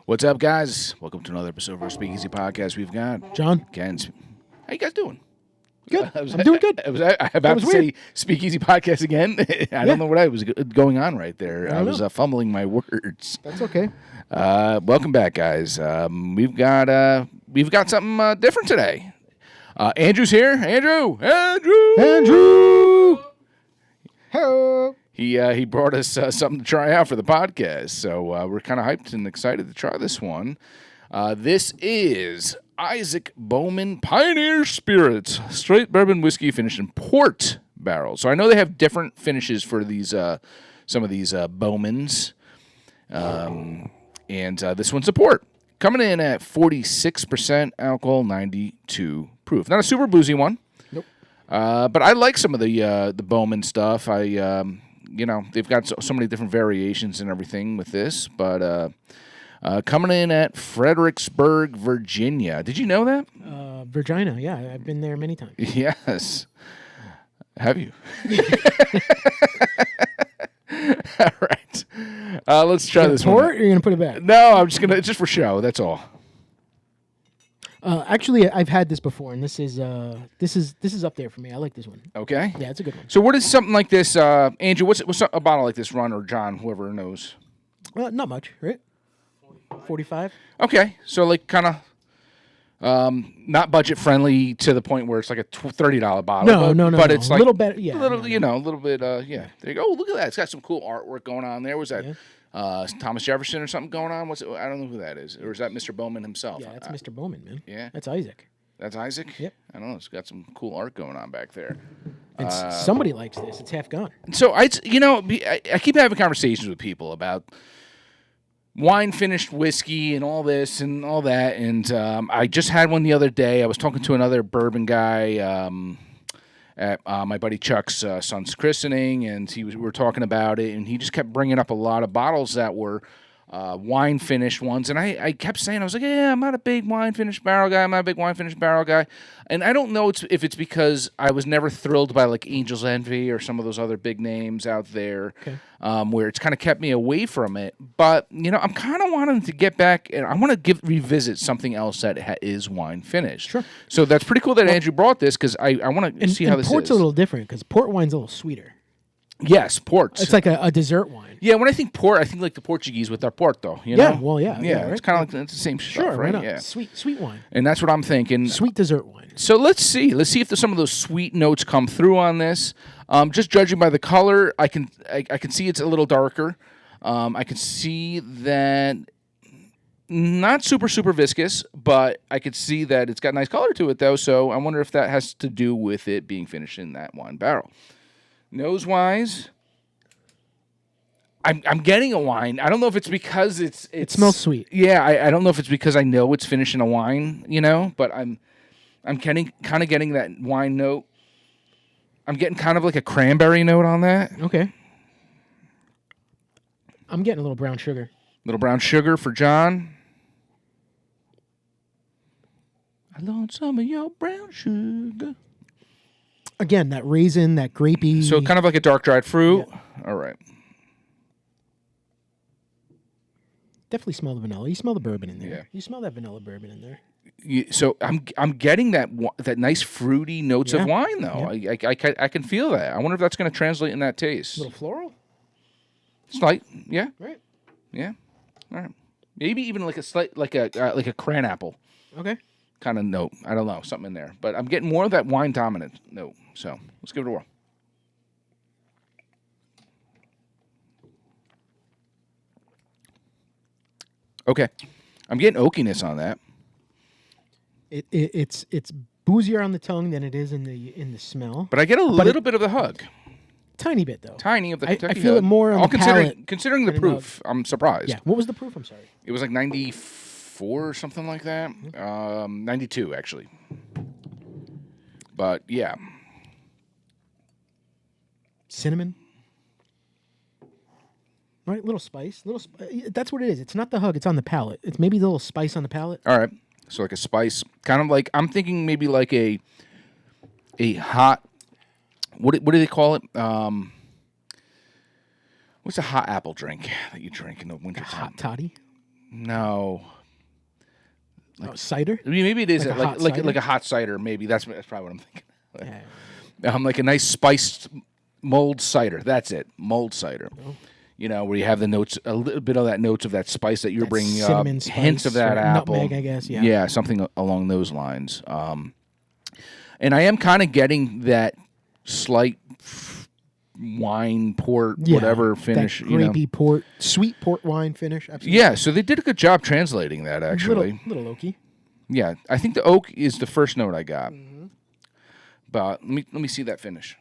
What's up, guys? Welcome to another episode of our Speakeasy podcast. We've got John. Ken. How you guys doing? Good. I'm doing good. I was about to say Speakeasy podcast again. I don't know what was going on right there. I was fumbling my words. That's okay. Welcome back, guys. We've got something different today. Andrew's here. Andrew. Hello. He brought us something to try out for the podcast, so we're kind of hyped and excited to try this one. This is Isaac Bowman Pioneer Spirits straight bourbon whiskey finished in port barrels. So I know they have different finishes for these some of these Bowmans, and this one's a port, coming in at 46% alcohol, 92 proof. Not a super boozy one. Nope. But I like some of the Bowman stuff. They've got so many different variations and everything with this, but coming in at Fredericksburg, Virginia. Did you know that? Virginia, yeah. I've been there many times. Yes. Have you? All right. Let's try this one. Pour it, or you're going to put it back? No, I'm just going to, it's just for show. That's all. Actually, I've had this before, and this is up there for me. I like this one. Okay. Yeah, it's a good one. So what does something like this, Andrew, what's a bottle like this run, or John, whoever knows? Not much, right? 45. Okay. So like kind of not budget friendly to the point where it's like a $30 bottle. No. But it's like a little better. Yeah. A little bit. Yeah. There you go. Oh, look at that. It's got some cool artwork going on there. Was that Thomas Jefferson or something going on? I don't know who that is. Or is that Mr. Bowman himself? Yeah, that's Mr. Bowman, man. Yeah. That's Isaac. That's Isaac? Yep. I don't know. It's got some cool art going on back there. And somebody likes this. It's half gone. So I keep having conversations with people about wine finished whiskey and all this and all that, and I just had one the other day. I was talking to another bourbon guy at my buddy Chuck's son's christening, and we were talking about it, and he just kept bringing up a lot of bottles that were wine finished ones, and I kept saying, I was like, yeah, I'm not a big wine finished barrel guy. And I don't know if it's because I was never thrilled by like Angel's Envy or some of those other big names out there, where it's kind of kept me away from it. But I'm kind of wanting to get back, and I want to revisit something else that is wine finished. Sure. So that's pretty cool that Andrew brought this, because I want to see how this is. Port's a little different because port wine's a little sweeter. Yes, ports. It's like a dessert wine. Yeah, when I think port, I think like the Portuguese with their Porto. Yeah, well, yeah. Yeah, right? it's kind of like it's the same stuff, right? Yeah, sweet wine. And that's what I'm thinking. Sweet dessert wine. So let's see if some of those sweet notes come through on this. Just judging by the color, I can see it's a little darker. I can see that not super viscous, but I could see that it's got nice color to it though. So I wonder if that has to do with it being finished in that wine barrel. Nose-wise, I'm getting a wine. I don't know if it's because it smells sweet. Yeah, I don't know if it's because I know it's finished in a wine, but I'm kind of getting that wine note. I'm getting kind of like a cranberry note on that. Okay. I'm getting a little brown sugar. Little brown sugar for John. I want some of your brown sugar. Again, that raisin, that grapey. So kind of like a dark dried fruit. Yeah. All right. Definitely smell the vanilla. You smell the bourbon in there. Yeah. You smell that vanilla bourbon in there. So I'm getting that nice fruity notes of wine though. Yeah. I can feel that. I wonder if that's going to translate in that taste. A little floral. Slight, yeah. Right. Yeah. All right. Maybe even like a slight like a cran apple. Okay. Kind of note. I don't know, something in there. But I'm getting more of that wine dominant note. So let's give it a whirl. Okay. I'm getting oakiness on that. It's boozier on the tongue than it is in the smell. But I get a little bit of the hug. Tiny bit though. Tiny of the I feel it more on the palate. Considering the proof, I'm surprised. Yeah. What was the proof? I'm sorry. It was like 94 or something like that. 92 actually. But yeah. Cinnamon. Right, little spice. That's what it is. It's not the hug. It's on the palate. It's maybe the little spice on the palate. All right. So like a spice, kind of like, I'm thinking maybe like a hot, what do they call it? What's a hot apple drink that you drink in the wintertime? Hot toddy? No. Cider? I mean, maybe it is Like a like hot like, cider? like a hot cider. Maybe that's probably what I'm thinking. Yeah. Like a nice spiced mulled cider. That's it, mulled cider. Oh. You know, where you have the notes, a little bit of that notes of that spice that you're That bringing up, cinnamon hints of spice that or apple, nutmeg, I guess, yeah. yeah, something along those lines. And I am kind of getting that slight wine port, whatever finish, that grapey port, sweet port wine finish. Absolutely. Yeah, so they did a good job translating that, actually. Little oaky. Yeah, I think the oak is the first note I got. But let me see that finish.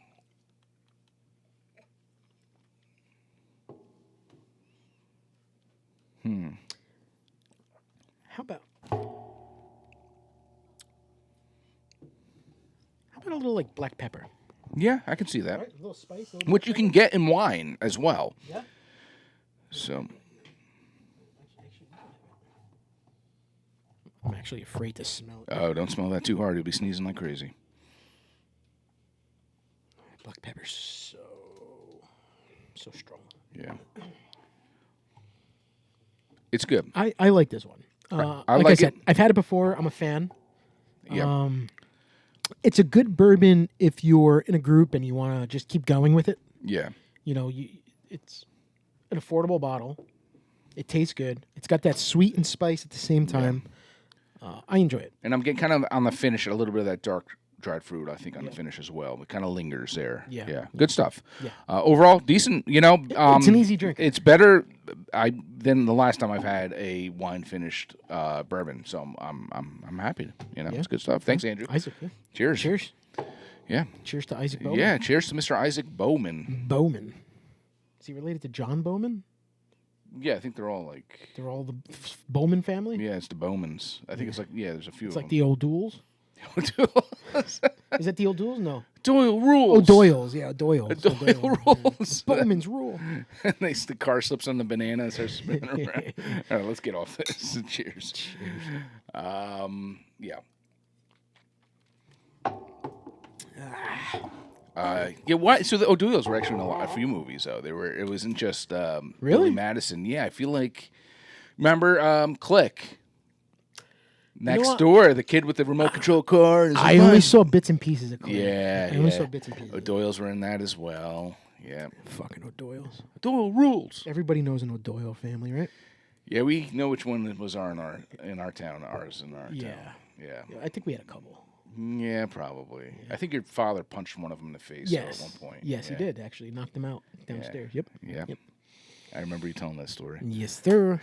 How about a little like black pepper? Yeah, I can see that. Right? A little spice. Which you can get in wine as well. Yeah. So, I'm actually afraid to smell it. oh, don't smell that too hard. You'll be sneezing like crazy. Black pepper's so strong. Yeah. It's good. I like this one. I like like I said, it. I've had it before. I'm a fan. Yeah. It's a good bourbon if you're in a group and you want to just keep going with it. Yeah. You know, it's an affordable bottle. It tastes good. It's got that sweet and spice at the same time. I enjoy it. And I'm getting kind of on the finish a little bit of that dark dried fruit, I think, on the finish as well. It kind of lingers there. Yeah. Yeah. Good stuff. Yeah. Overall, decent. You know, It's an easy drink. It's better than the last time I've had a wine finished bourbon. So I'm happy. You know, it's good stuff. Thanks, Andrew. Isaac. Yeah. Cheers. Cheers. Yeah. Cheers to Isaac Bowman. Yeah. Cheers to Mr. Isaac Bowman. Bowman. Is he related to John Bowman? Yeah, I think they're all like. They're all the Bowman family? Yeah, it's the Bowmans. I think it's like there's a few. It's of like the O'Douls. them. Is that the O'Douls? No. Doyle rules. Oh, Doyles. Yeah, Doyles. Doyle rules. Bowman's rule. The car slips on the banana and starts spinning around. All right, let's get off this. Cheers. Yeah. Yeah. Why? So the O'Doyles were actually in a few movies, though. It wasn't just Really? Billy Madison. Yeah, I feel like. Remember Click. Next what? door, the kid with the remote control car. I only saw bits and pieces of Click. Yeah, I only saw bits and pieces. O'Doyles were in that as well. Yeah. Fucking O'Doyles. Doyle rules. Everybody knows an O'Doyle family, right? Yeah, we know which one was in our town. Ours in our Yeah. town. Yeah. I think we had a couple. Yeah, probably. Yeah. I think your father punched one of them in the face Yes. at one point. Yes, he did, actually. Knocked him out downstairs. Yep. Yeah. Yep. I remember you telling that story. Yes, sir.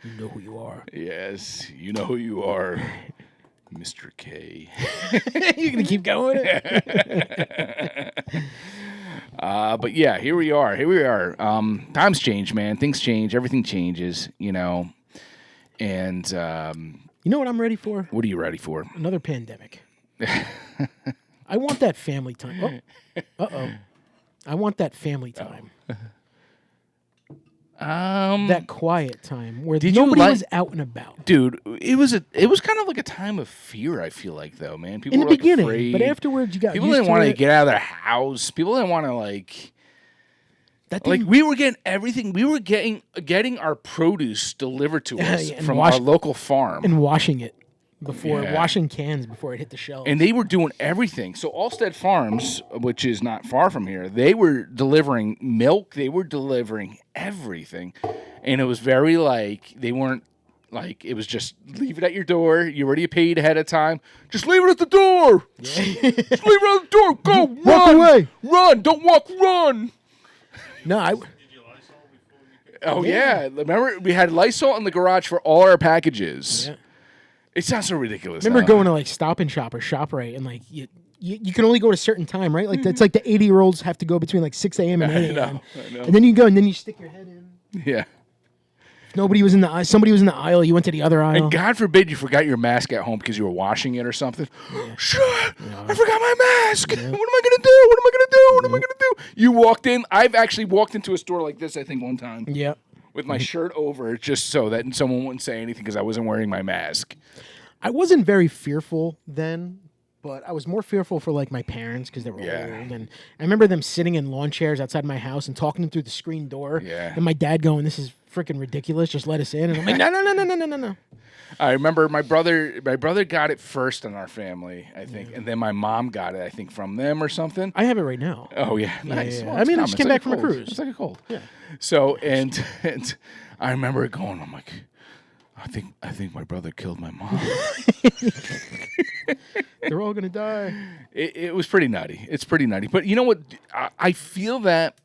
You know who you are. Yes, you know who you are, Mr. K. You're going to keep going? But yeah, here we are. Times change, man. Things change. Everything changes, you know. And you know what I'm ready for? what are you ready for? Another pandemic. I want that family time. Oh. Uh-oh. I want that family time. That quiet time where nobody was out and about. Dude, it was kind of like a time of fear, I feel like, though, man. People In the were, like, beginning, afraid. but afterwards you got People used didn't to want to it. get out of their house. People didn't want to That like didn't- we were getting everything. We were getting our produce delivered to us and from our local farm. and washing it before Yeah. washing cans before it hit the shelves. And they were doing everything. So Allstead Farms, which is not far from here, they were delivering milk. They were delivering everything. And it was very they weren't it was just leave it at your door. You already paid ahead of time. Just leave it at the door. Just leave it at the door. Go, Walk run. away. Run. Don't walk, run. No, Oh, yeah. Remember, we had Lysol in the garage for all our packages. Yeah. It sounds so ridiculous. remember now. going to Stop and Shop or ShopRite and you can only go at a certain time, right? Like that's like the 80-year-olds have to go between 6 a.m. and 8 a.m. I know. And then you go and then you stick your head in. Yeah. If somebody was in the aisle, you went to the other aisle. And God forbid you forgot your mask at home because you were washing it or something. Shit! I forgot my mask. What am I gonna do? What am I gonna do? What am I gonna do? You walked in. I've actually walked into a store like this, I think, one time. Yeah. With my shirt over, just so that someone wouldn't say anything because I wasn't wearing my mask. I wasn't very fearful then, but I was more fearful for my parents because they were Yeah. old. And I remember them sitting in lawn chairs outside my house and talking them through the screen door. Yeah. And my dad going, "This is freaking ridiculous. Just let us in. And I'm like, no. I remember my brother got it first in our family, I think, and then my mom got it, I think, from them or something. I have it right now. Oh yeah, nice. Yeah. Well, I mean, I it's just came like back from a cruise. It's like a cold. Yeah. So and I remember it going. I'm like, I think my brother killed my mom. They're all gonna die. It was pretty nutty. It's pretty nutty. But you know what? I feel that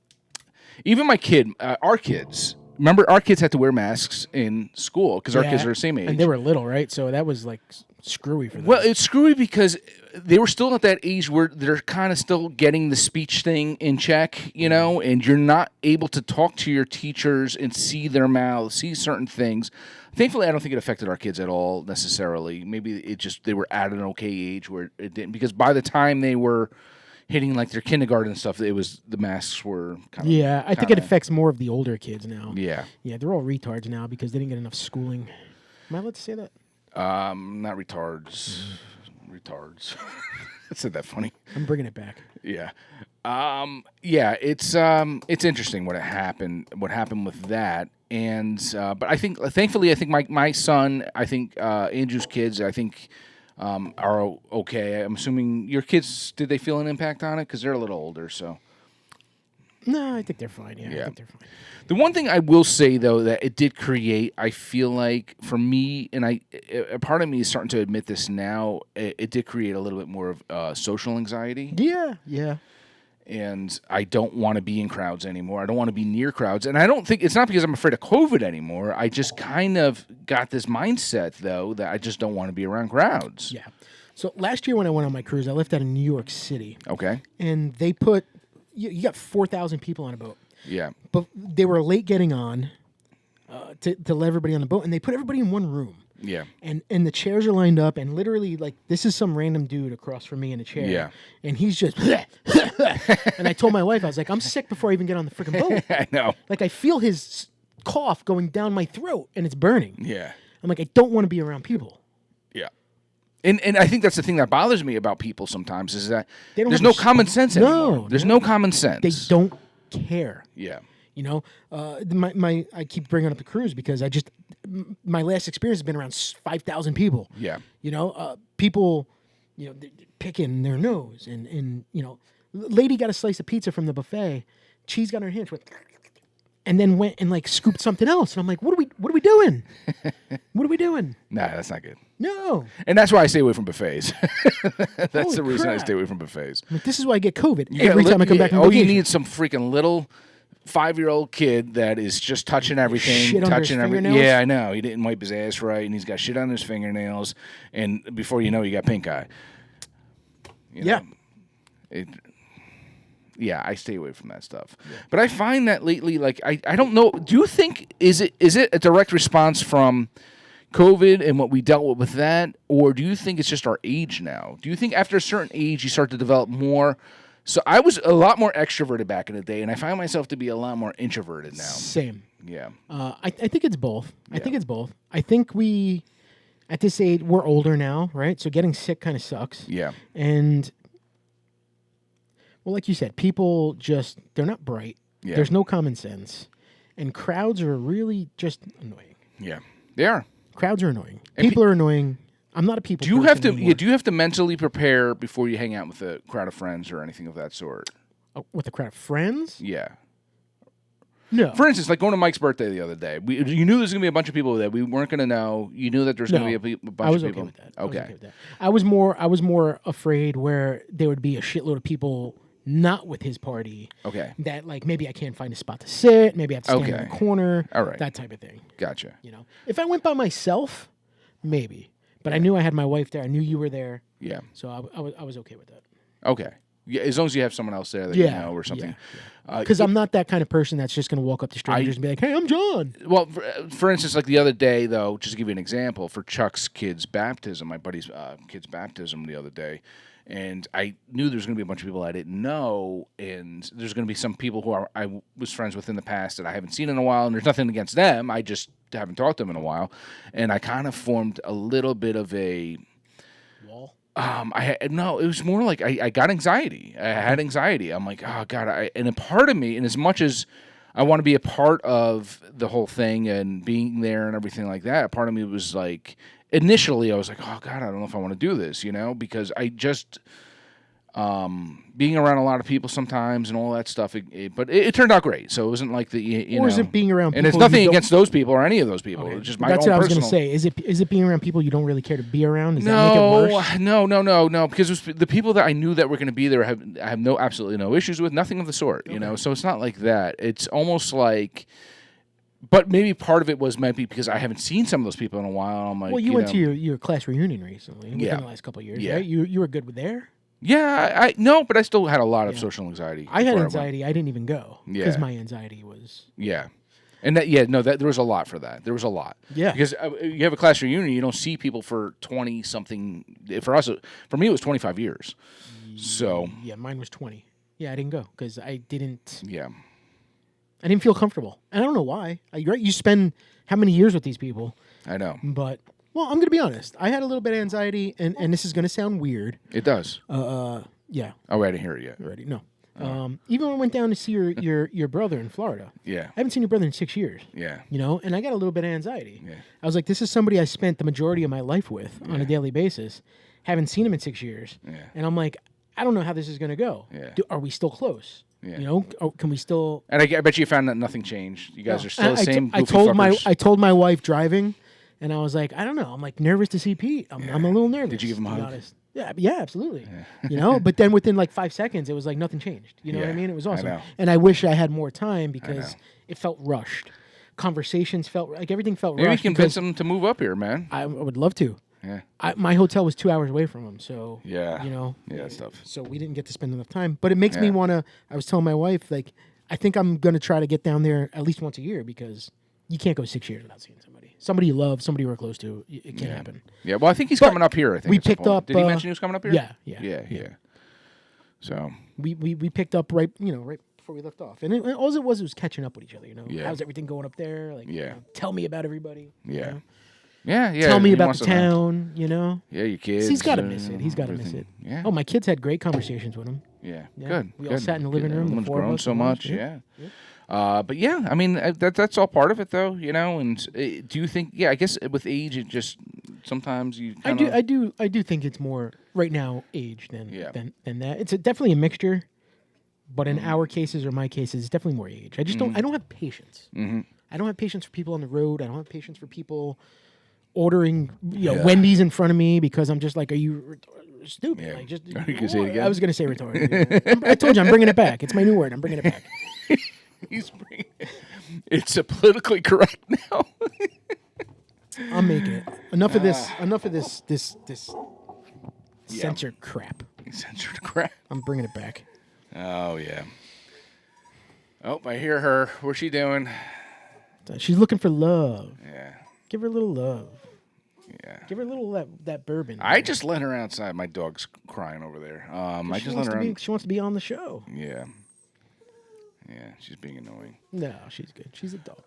even my kid, our kids. Remember, our kids had to wear masks in school because our kids are the same age. And they were little, right? So that was like screwy for them. Well, it's screwy because they were still at that age where they're kind of still getting the speech thing in check, you know, and you're not able to talk to your teachers and see their mouths, see certain things. Thankfully, I don't think it affected our kids at all necessarily. Maybe they were at an okay age where it didn't, because by the time they were hitting like their kindergarten and stuff, the masks were kind of... Yeah, I think it affects more of the older kids now. Yeah. Yeah, they're all retards now because they didn't get enough schooling. Am I allowed to say that? Not retards. Retards. Isn't that funny? I'm bringing it back. Yeah. Yeah, it's interesting what happened with that. And but I think, thankfully, I think my son, I think Andrew's kids, I think are okay. I'm assuming your kids, did they feel an impact on it? Because they're a little older, so. No, I think they're fine. Yeah, I think they're fine. The one thing I will say, though, that it did create, I feel like, for me, and a part of me is starting to admit this now, it did create a little bit more of social anxiety. Yeah. And I don't want to be in crowds anymore. I don't want to be near crowds. And I don't think, it's not because I'm afraid of COVID anymore. I just kind of got this mindset, though, that I just don't want to be around crowds. Yeah. So last year when I went on my cruise, I left out of New York City. Okay. And they put, you got 4,000 people on a boat. Yeah. But they were late getting on to let everybody on the boat, and they put everybody in one room. Yeah. And the chairs are lined up, and literally, like, this is some random dude across from me in a chair. Yeah. And he's just, and I told my wife, I was like, I'm sick before I even get on the freaking boat. I know. Like, I feel his cough going down my throat, and it's burning. Yeah. I'm like, I don't want to be around people. Yeah. And I think that's the thing that bothers me about people sometimes is that They don't there's have no common sense anymore. No, There's no common sense. They don't care. Yeah. You know, I keep bringing up the cruise because my last experience has been around 5,000 people. Yeah. You know, people, you know, picking their nose and you know, lady got a slice of pizza from the buffet, cheese got in her hand, and then went and like scooped something else. And I'm like, what are we doing? What are we doing? Nah, that's not good. No. And that's why I stay away from buffets. That's Holy the reason I crap. stay away from buffets. I'm like, this is why I get COVID You every got time I come back from all vacation. you need is some freaking little 5-year-old kid that is just touching everything, Shit under his touching everything. fingernails? Yeah, I know. He didn't wipe his ass right, and he's got shit on his fingernails, and before you know, you got pink eye. You know? Yeah, I stay away from that stuff. Yeah. But I find that lately, like, I don't know. Do you think is it a direct response from COVID and what we dealt with that, or do you think it's just our age now? Do you think after a certain age you start to develop more? So I was a lot more extroverted back in the day, and I find myself to be a lot more introverted now. Same. Yeah. I think it's both. Yeah. I think it's both. I think we, at this age, we're older now, right? So getting sick kind of sucks. Yeah. And, well, like you said, people they're not bright. Yeah. There's no common sense. And crowds are really just annoying. Yeah. They are. Crowds are annoying. And People are annoying. I'm not a people Do you person have to? anymore. Yeah. Do you have to mentally prepare before you hang out with a crowd of friends or anything of that sort? Oh, with a crowd of friends? Yeah. No. For instance, like going to Mike's birthday the other day. You knew there was going to be a bunch of people there. We weren't going to know. You knew that there was going to be a bunch I was of okay people. with that. Okay. I was more afraid where there would be a shitload of people not with his party. Okay. That like maybe I can't find a spot to sit. Maybe I have to stand in Okay. the corner. All right. That type of thing. Gotcha. You know, if I went by myself, maybe. But I knew I had my wife there. I knew you were there. Yeah. So I was okay with that. Okay. Yeah, as long as you have someone else there that you Yeah. know or something. Because I'm not that kind of person that's just going to walk up to strangers and be like, "Hey, I'm John." Well, for instance, like the other day, though, just to give you an example, for Chuck's kid's baptism, my buddy's kid's baptism the other day, and I knew there was going to be a bunch of people I didn't know, and there's going to be some people who I was friends with in the past that I haven't seen in a while, and there's nothing against them. I just haven't talked to them in a while, and I kind of formed a little bit of a Wall. it was more like I got anxiety. I had anxiety. I'm like, oh God, and a part of me, and as much as I want to be a part of the whole thing and being there and everything like that. A part of me was like, initially I was like, oh God, I don't know if I want to do this, because I just, being around a lot of people sometimes and all that stuff, but it turned out great. So it wasn't like or is it being around people? And it's nothing against those people or any of those people. Okay. It's just my That's own what I was personal. going to say. Is it being around people you don't really care to be around? Does that make it worse? No. Because it was the people that I knew that were going to be there, I have absolutely no issues with, nothing of the sort. So it's not like that. It's almost like. But maybe part of it might be because I haven't seen some of those people in a while. I'm like, well, you went to your class reunion recently within the last couple of years, right? You were good with there? Yeah, I no, but I still had a lot of social anxiety. I had anxiety. I didn't even go because my anxiety was. Yeah. And that there was a lot for that. There was a lot. Yeah. Because you have a class reunion, you don't see people for 20-something. For me, it was 25 years. So. Yeah, mine was 20. Yeah, I didn't go because I didn't. Yeah. I didn't feel comfortable. And I don't know why. You spend how many years with these people? I know. But, well, I'm going to be honest. I had a little bit of anxiety, and this is going to sound weird. It does. Yeah. Oh, I didn't hear it yet. Already? No. Even when I went down to see your brother in Florida. Yeah. I haven't seen your brother in 6 years. Yeah. And I got a little bit of anxiety. Yeah. I was like, this is somebody I spent the majority of my life with on a daily basis. Haven't seen him in 6 years. Yeah. And I'm like, I don't know how this is going to go. Yeah. Are we still close? Yeah. Can we still? And I bet you found that nothing changed. You guys are still the same. I told my wife driving, and I was like, I don't know. I'm like nervous to see Pete. I'm a little nervous. Did you give him a hug? Honest. Yeah, absolutely. Yeah. But then within like 5 seconds, it was like nothing changed. You know what I mean? It was awesome. I know. And I wish I had more time because it felt rushed. Conversations felt like everything felt rushed. Maybe convince him to move up here, man. I would love to. Yeah. My hotel was 2 hours away from him, so yeah, that's tough. So we didn't get to spend enough time. But it makes me want to. I was telling my wife, like, I think I'm gonna try to get down there at least once a year because you can't go 6 years without seeing somebody you love, somebody you were close to. It can't happen. Yeah, well, I think he's coming up here. I think we picked up. Did he mention he was coming up here? Yeah. So we picked up right before we left off, and all it was catching up with each other. How's everything going up there? Like, tell me about everybody. Yeah. Yeah. Tell me about the town, Yeah, your kids. He's got to miss it. He's got to miss it. Yeah. Oh, my kids had great conversations with him. Yeah. Good. We all sat in the living room. Everyone's grown so much. Yeah. But yeah, I mean that's all part of it, though. And do you think? Yeah, I guess with age, it just sometimes you. I do think it's more right now age than that. It's definitely a mixture, but in our cases or my cases, it's definitely more age. I just don't. I don't have patience. Mm-hmm. I don't have patience for people on the road. I don't have patience for people ordering Wendy's in front of me because I'm just like, are you stupid? Yeah. Like, just You can say it again. I was going to say retarded. I told you I'm bringing it back. It's my new word. I'm bringing it back. He's bringing it. It's a politically correct now. I'll make it. Enough of this. Enough of this censored crap. Censored crap. I'm bringing it back. Oh yeah. Oh, I hear her. What's she doing? She's looking for love. Yeah. Give her a little love. Yeah. Give her a little that bourbon. I just let her outside. My dog's crying over there. I just let her. She wants to be on the show. Yeah. Yeah, she's being annoying. No, she's good. She's a dog.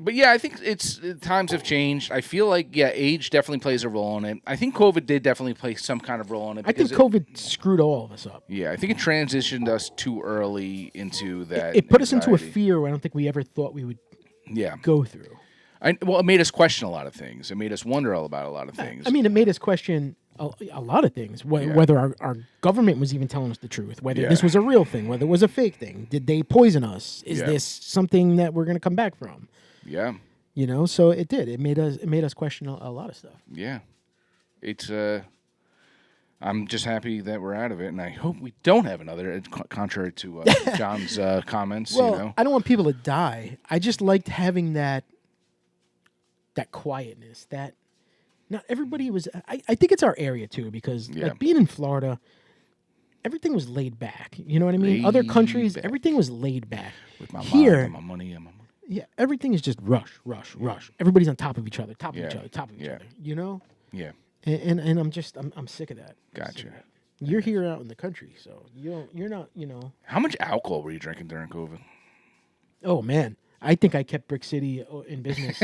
But yeah, I think times have changed. I feel like age definitely plays a role in it. I think COVID did definitely play some kind of role in it. I think COVID screwed all of us up. Yeah, I think it transitioned us too early into that. It put us into a fear I don't think we ever thought we would. Go through. It made us question a lot of things. It made us wonder about a lot of things. I mean, it made us question a lot of things. Whether our government was even telling us the truth, whether this was a real thing, whether it was a fake thing. Did they poison us? Is this something that we're going to come back from? Yeah. So it did. It made us question a lot of stuff. Yeah. It's I'm just happy that we're out of it, and I hope we don't have another, contrary to John's comments. Well, I don't want people to die. I just liked having that quietness. That not everybody was. I think it's our area too, because like being in Florida, everything was laid back. You know what I mean? Other countries, everything was laid back. With my Here, and my money and my money. Yeah, everything is just rush. Everybody's on top of each other, top of each other. Yeah. And I'm sick of that. Gotcha. You're here out in the country, so you're not. How much alcohol were you drinking during COVID? Oh man, I think I kept Brick City in business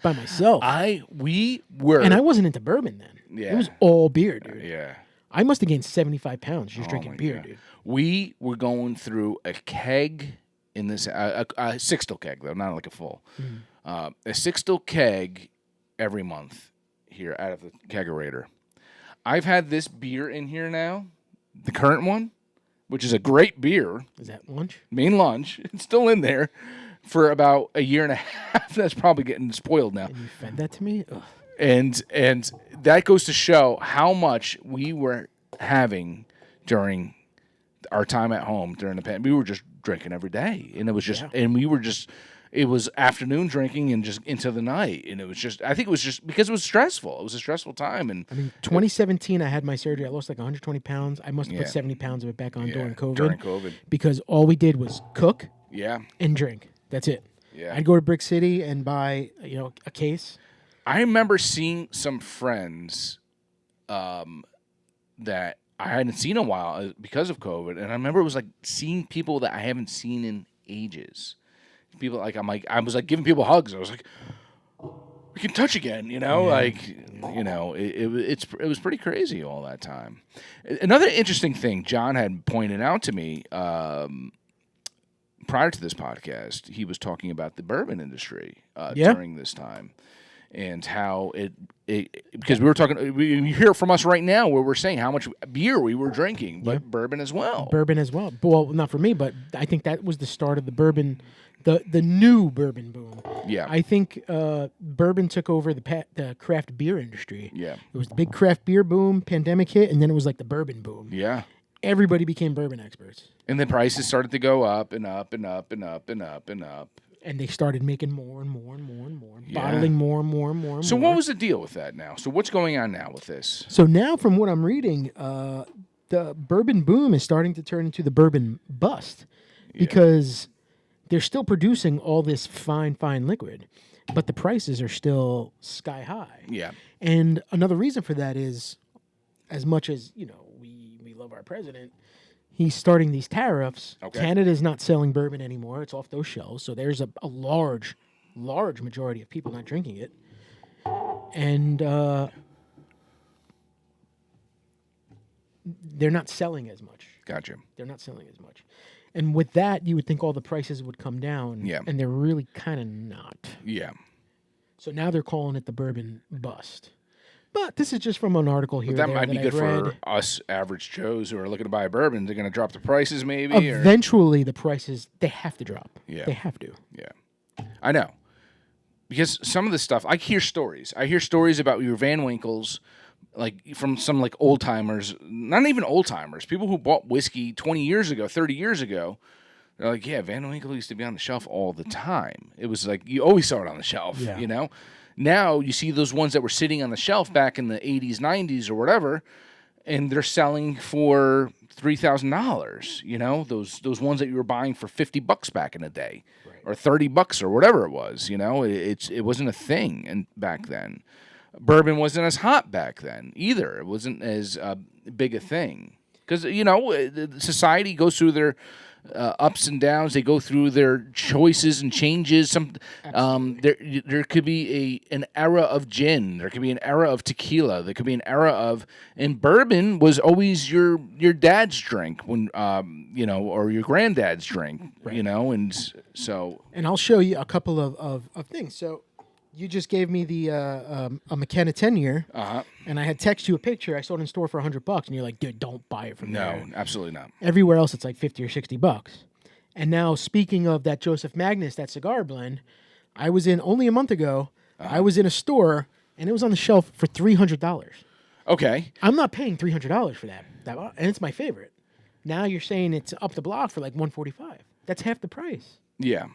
by myself. We were, and I wasn't into bourbon then. Yeah, it was all beer, dude. Yeah, I must have gained 75 pounds just drinking beer, dude. We were going through a keg in this a 6 still keg though, not like a full. A 6 still keg every month here out of the kegerator. I've had this beer in here now, the current one, which is a great beer. Is that lunch? Main lunch. It's still in there for about a year and a half. That's probably getting spoiled now. And you fed that to me? Ugh. And that goes to show how much we were having during our time at home during the pandemic. We were just drinking every day, and it was just, and we were just, it was afternoon drinking and just into the night, and it was just, I think it was just because it was stressful. It was a stressful time, and I mean, 2017, I had my surgery. I lost like 120 pounds. I must have put 70 pounds of it back on during COVID. Because all we did was cook, and drink. That's it. Yeah, I'd go to Brick City and buy, a case. I remember seeing some friends that I hadn't seen in a while because of COVID, and I remember it was like seeing people that I haven't seen in ages. People I was like giving people hugs. I was like, we can touch again, it was pretty crazy all that time. Another interesting thing John had pointed out to me prior to this podcast, he was talking about the bourbon industry during this time. And how it because we were talking, you hear it from us right now where we're saying how much beer we were drinking, but bourbon as well. Bourbon as well. Well, not for me, but I think that was the start of the bourbon, the new bourbon boom. Yeah. I think bourbon took over the craft beer industry. Yeah. It was the big craft beer boom, pandemic hit, and then it was like the bourbon boom. Yeah. Everybody became bourbon experts. And the prices started to go up and up and up and up and up and up. And they started making more and more and more and more, bottling more and more and more and so more. What was the deal with that now? So what's going on now with this? So now, from what I'm reading, the bourbon boom is starting to turn into the bourbon bust because they're still producing all this fine liquid, but the prices are still sky high. Yeah. And another reason for that is, as much as, we love our president, he's starting these tariffs. Okay. Canada's not selling bourbon anymore. It's off those shelves. So there's a large majority of people not drinking it. And they're not selling as much. Gotcha. They're not selling as much. And with that, you would think all the prices would come down. Yeah. And they're really kind of not. Yeah. So now they're calling it the bourbon bust. But this is just from an article here. But that might be good for us average Joes who are looking to buy bourbon. They're going to drop the prices maybe? Eventually, the prices, they have to drop. Yeah. They have to. Yeah. I know. Because some of the stuff, I hear stories. I hear stories about your Van Winkles, like from some like old timers, not even old timers, people who bought whiskey 20 years ago, 30 years ago. They're like, yeah, Van Winkle used to be on the shelf all the time. It was like, you always saw it on the shelf, Now you see those ones that were sitting on the shelf back in the 80s, 90s or whatever, and they're selling for $3,000, those ones that you were buying for $50 back in the day, or $30 or whatever it was, it wasn't a thing and back then. Bourbon wasn't as hot back then either. It wasn't as big a thing because, society goes through their ups and downs. They go through their choices and changes. There could be an era of gin. There could be an era of tequila. There could be an era of, and bourbon was always your dad's drink when or your granddad's drink. And so. And I'll show you a couple of things. So. You just gave me the a McKenna 10-year, and I had text you a picture. I saw it in store for $100, and you're like, dude, don't buy it from there. No, absolutely not. Everywhere else, it's like $50 or $60. And now, speaking of that Joseph Magnus, that cigar blend, I was in, only a month ago, I was in a store, and it was on the shelf for $300. Okay. I'm not paying $300 for that, and it's my favorite. Now you're saying it's up the block for like $145. That's half the price. Yeah.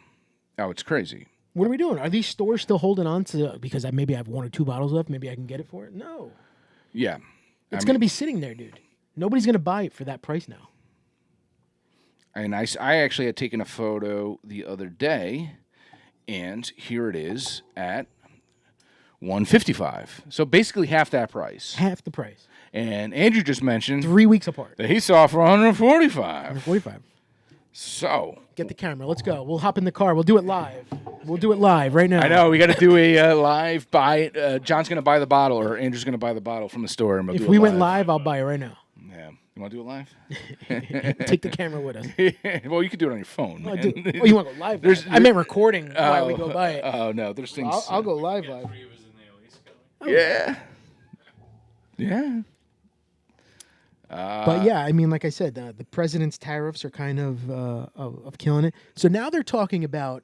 Oh, it's crazy. What are we doing? Are these stores still holding on to, because maybe I have 1 or 2 bottles left, maybe I can get it for it? No. Yeah. It's going to be sitting there, dude. Nobody's going to buy it for that price now. And I actually had taken a photo the other day, and here it is at $155. So basically half that price. Half the price. And Andrew just mentioned 3 weeks apart. That he saw for $145. $145. So get the camera. Let's go. We'll hop in the car. We'll do it live. We'll do it live right now. I know. We got to do a live buy. John's going to buy the bottle, or Andrew's going to buy the bottle from the store. And if we went live, I'll buy it right now. Yeah. You want to do it live? Take the camera with us. Well, you can do it on your phone. Oh, Man. oh, you want to go live? I meant recording while we go by it. Oh no, there's things. I'll go live. Three of us in there at least going. Yeah. Yeah. But yeah, I mean, like I said, the president's tariffs are kind of killing it. So now they're talking about.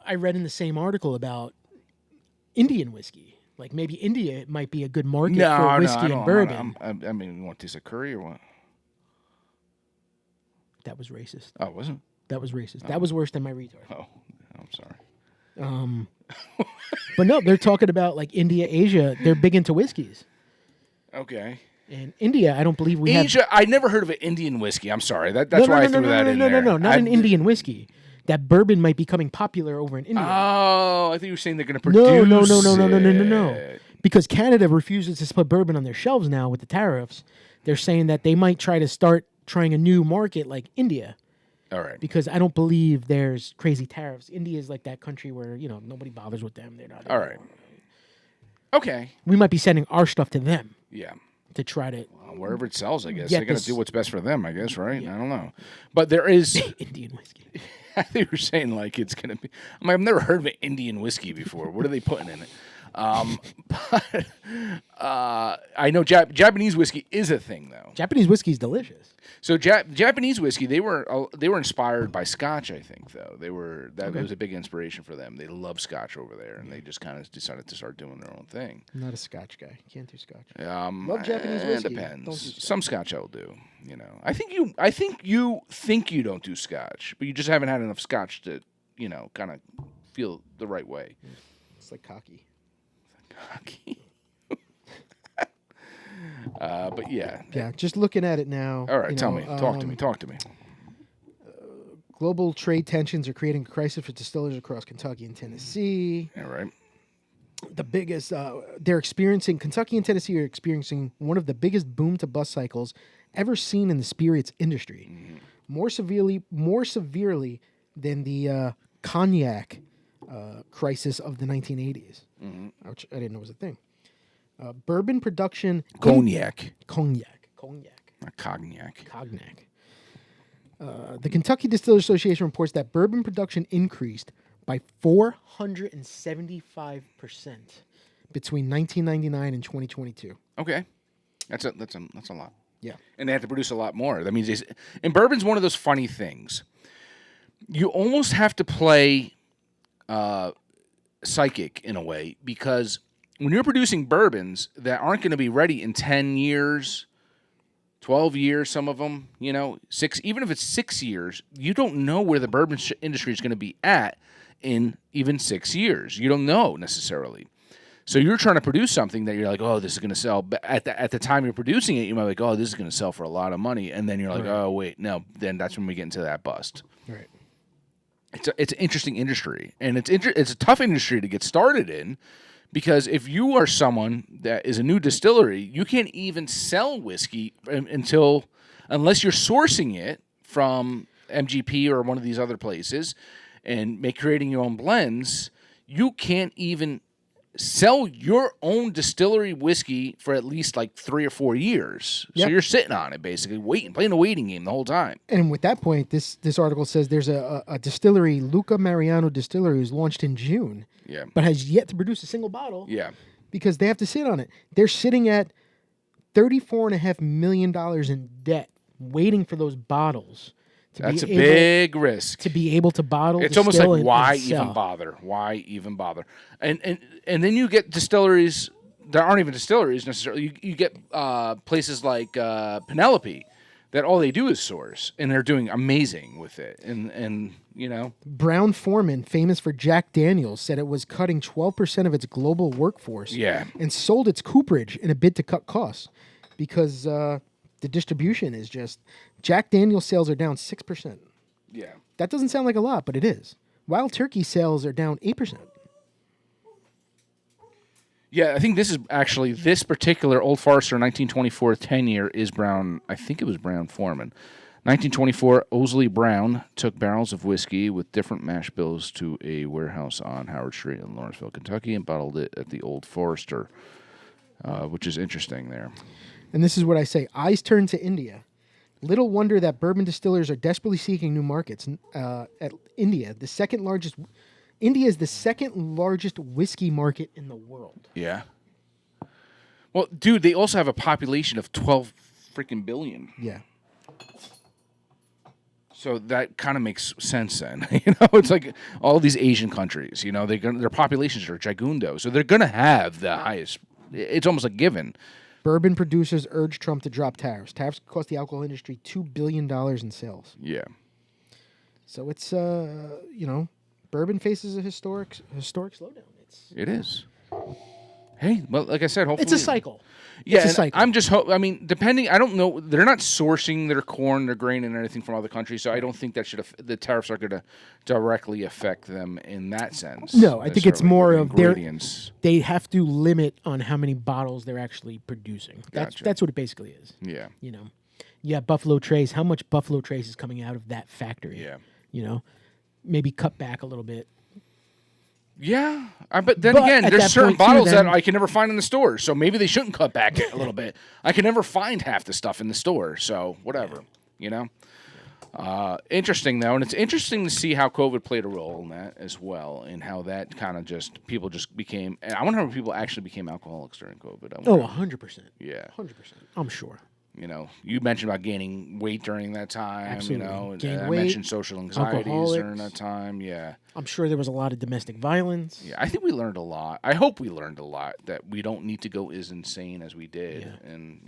I read in the same article about Indian whiskey. Like maybe India might be a good market for whiskey and bourbon. I mean, you want this a curry or what? That was racist. Oh, wasn't? That was racist. That was worse than my retard. Oh, I'm sorry. But no, they're talking about like India, Asia. They're big into whiskeys. Okay. And India, I don't believe we have. Asia, I never heard of an Indian whiskey. I'm sorry. That's why I threw that in there. No, not an Indian whiskey. That bourbon might be becoming popular over in India. Oh, I think you were saying they're going to produce No. Because Canada refuses to put bourbon on their shelves now with the tariffs. They're saying that they might try to start trying a new market like India. All right. Because I don't believe there's crazy tariffs. India is like that country where, nobody bothers with them. They're not. All right. Okay. We might be sending our stuff to them. Yeah. To try to wherever it sells, I guess. Get They're going to this- do what's best for them, I guess, right? Yeah. I don't know. But there is... Indian whiskey. I think you were saying like it's going to be... I mean, I've never heard of an Indian whiskey before. What are they putting in it? But I know Japanese whiskey is a thing, though. Japanese whiskey is delicious. So Japanese whiskey, they were inspired by Scotch, I think. Though that was a big inspiration for them. They love Scotch over there, and they just kind of decided to start doing their own thing. I'm not a Scotch guy. Can't do Scotch. Love Japanese whiskey. It depends. Don't do Scotch. Some Scotch I'll do. I think you think you don't do Scotch, but you just haven't had enough Scotch to kind of feel the right way. It's like cocky. Cocky. But yeah. Yeah, just looking at it now. All right, tell me. Talk to me. Global trade tensions are creating a crisis for distillers across Kentucky and Tennessee. All right. The biggest, Kentucky and Tennessee are experiencing one of the biggest boom to bust cycles ever seen in the spirits industry. Mm-hmm. More severely than the cognac crisis of the 1980s, which I didn't know was a thing. Bourbon production... Cognac. Not cognac. Cognac. The Kentucky Distillers Association reports that bourbon production increased by 475% between 1999 and 2022. Okay. That's a lot. Yeah. And they have to produce a lot more. That means and bourbon's one of those funny things. You almost have to play psychic in a way, because when you're producing bourbons that aren't going to be ready in 10 years, 12 years, some of them, 6, even if it's 6 years, you don't know where the bourbon industry is going to be at in even 6 years. You don't know necessarily. So you're trying to produce something that you're like, oh, this is going to sell. But at the time you're producing it, you might be like, oh, this is going to sell for a lot of money. And then you're like, oh, wait, no. Then that's when we get into that bust. Right. It's an interesting industry, and it's a tough industry to get started in, because if you are someone that is a new distillery, you can't even sell whiskey unless you're sourcing it from MGP or one of these other places and creating your own blends. You can't even sell your own distillery whiskey for at least like 3 or 4 years. Yep. So you're sitting on it, basically, playing a waiting game the whole time. And with that point, this article says there's a distillery, Luca Mariano Distillery, who's launched in June, but has yet to produce a single bottle. Yeah. Because they have to sit on it. They're sitting at $34.5 million in debt, waiting for those bottles. That's a big risk. To be able to bottle. It's almost like, why sell. even bother? Why even bother? And then you get distilleries that aren't even distilleries necessarily. You get places like Penelope that all they do is source, and they're doing amazing with it. And Brown Forman, famous for Jack Daniels, said it was cutting 12% of its global workforce. Yeah. And sold its cooperage in a bid to cut costs, because the distribution is just... Jack Daniel's sales are down 6%. Yeah. That doesn't sound like a lot, but it is. Wild Turkey sales are down 8%. Yeah, I think this particular Old Forester 1924 10-year is Brown. I think it was Brown Forman. 1924, Owsley Brown took barrels of whiskey with different mash bills to a warehouse on Howard Street in Lawrenceville, Kentucky, and bottled it at the Old Forester, which is interesting there. And this is what I say. Eyes turn to India. Little wonder that bourbon distillers are desperately seeking new markets. At India, India is the second largest whiskey market in the world. Yeah. Well, dude, they also have a population of 12 freaking billion. Yeah. So that kind of makes sense then. It's like all these Asian countries, their populations are gigundo. So they're going to have the highest. It's almost like given. Bourbon producers urge Trump to drop tariffs. Tariffs cost the alcohol industry $2 billion in sales. Yeah. So it's, bourbon faces a historic slowdown. It is. Hey, well, like I said, hopefully It's a cycle. Yeah, it's a cycle. I'm just depending. I don't know. They're not sourcing their corn, their grain, and anything from other countries, so I don't think that the tariffs are going to directly affect them in that sense. No, I think it's more of ingredients. They have to limit on how many bottles they're actually producing. That's what it basically is. Yeah. Yeah, Buffalo Trace. How much Buffalo Trace is coming out of that factory? Yeah. Maybe cut back a little bit. Yeah, but again, there's certain bottles that I can never find in the store, so maybe they shouldn't cut back a little bit. I can never find half the stuff in the store, so whatever, Interesting, though, and it's interesting to see how COVID played a role in that as well, and how that kind of people just became. And I wonder how people actually became alcoholics during COVID. 100%. Yeah. 100%. I'm sure. You mentioned about gaining weight during that time. Absolutely. I mentioned social anxieties during that time. Yeah. I'm sure there was a lot of domestic violence. Yeah, I think we learned a lot. I hope we learned a lot that we don't need to go as insane as we did, and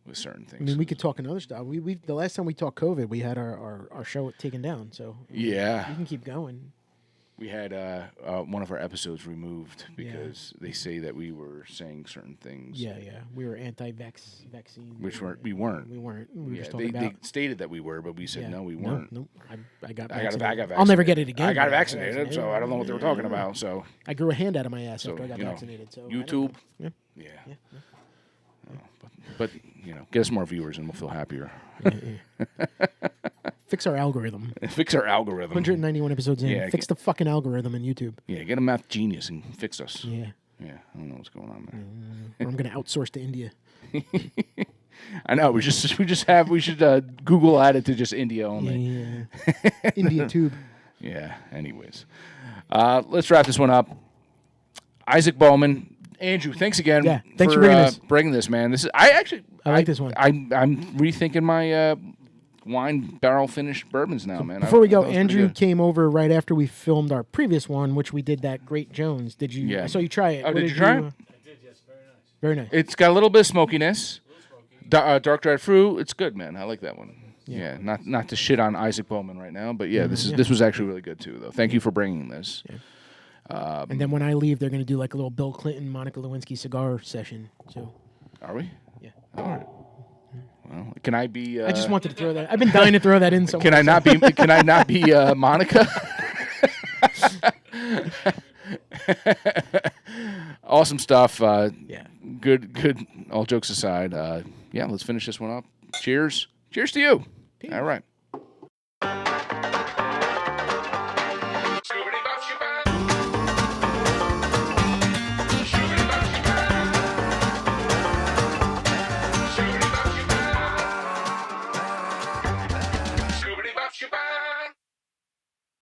with certain things. I mean, we could talk another stuff. We the last time we talked COVID, we had our show taken down. So yeah, we can keep going. We had one of our episodes removed because they say that we were saying certain things. Yeah, we were vaccine. Which we weren't. We weren't. We were just they, talking about. They stated that we were, but we said no, we weren't. Nope. I got vaccinated. I'll never get it again. I got vaccinated, so I don't know what they were talking about. So I grew a hand out of my ass after I got vaccinated. So YouTube. Yeah. But get us more viewers and we'll feel happier. Fix our algorithm. Fix our algorithm. 191 episodes in. Yeah, fix the fucking algorithm in YouTube. Yeah, get a math genius and fix us. Yeah. Yeah, I don't know what's going on there. Or I'm going to outsource to India. I know. We should Google add it to just India only. Yeah. India tube. Yeah. Anyways, let's wrap this one up. Isaac Bowman. Andrew, thanks again. Yeah, thanks for bringing this, man. I like this one. I'm rethinking my wine barrel finished bourbons now, man. Before we go, Andrew came over right after we filmed our previous one, which we did that Great Jones. Did you? Yeah. I saw you try it. Oh, did you try it? I did, yes. Very nice. Very nice. It's got a little bit of smokiness. Dark dried fruit. It's good, man. I like that one. Yeah. Not to shit on Isaac Bowman right now, but this was actually really good too, though. Thank you for bringing this. Yeah. And then when I leave, they're going to do like a little Bill Clinton, Monica Lewinsky cigar session. So, are we? Yeah. All right. Well, can I be? I just wanted to throw that. I've been dying to throw that in. Can I not be? Can I not be Monica? Awesome stuff. Yeah. Good. All jokes aside, let's finish this one up. Cheers. Cheers to you. Peace. All right.